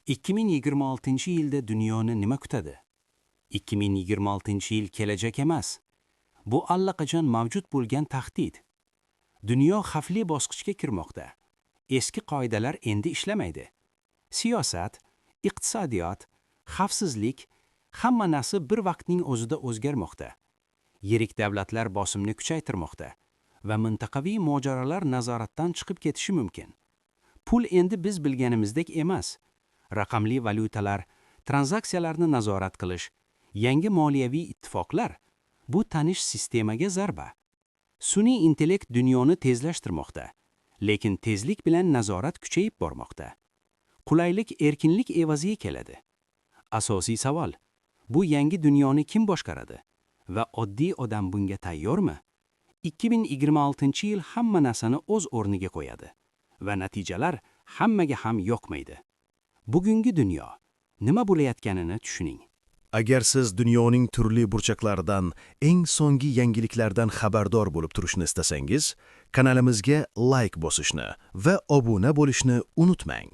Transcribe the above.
2026-yilda dunyoni nima kutadi? 2026-yil kelajak emas. Bu allaqachon mavjud bo'lgan tahdid. Dunyo xavfli bosqichga kirmoqda. Eski qoidalar endi ishlamaydi. Siyosat, iqtisodiyot, xavfsizlik, hamma narsa bir vaqtning o'zida o'zgarmoqda. Yirik davlatlar bosimni kuchaytirmoqda va mintaqaviy mojarolar nazoratdan chiqib ketishi mumkin. Pul endi biz bilganimizdek emas. Raqamli valyutalar, tranzaksiyalarni nazorat qilish, yangi moliyaviy ittifoqlar bu tanish sistemaga zarba. Sun'iy intellekt dunyoni tezlashtirmoqda, lekin tezlik bilan nazorat kuchayib bormoqda. Qulaylik erkinlik evaziga keladi. Asosiy savol: bu yangi dunyoni kim boshqaradi va oddiy odam bunga tayyormi? 2026-yil hamma narsani o'z o'rniga qo'yadi va natijalar hammaga ham yoqmaydi. Bugungi dunyo nima bo'layotganini tushuning. Agar siz dunyoning turli burchaklaridan eng so'nggi yangiliklardan xabardor bo'lib turishni istasangiz, kanalimizga like bosishni va obuna bo'lishni unutmang.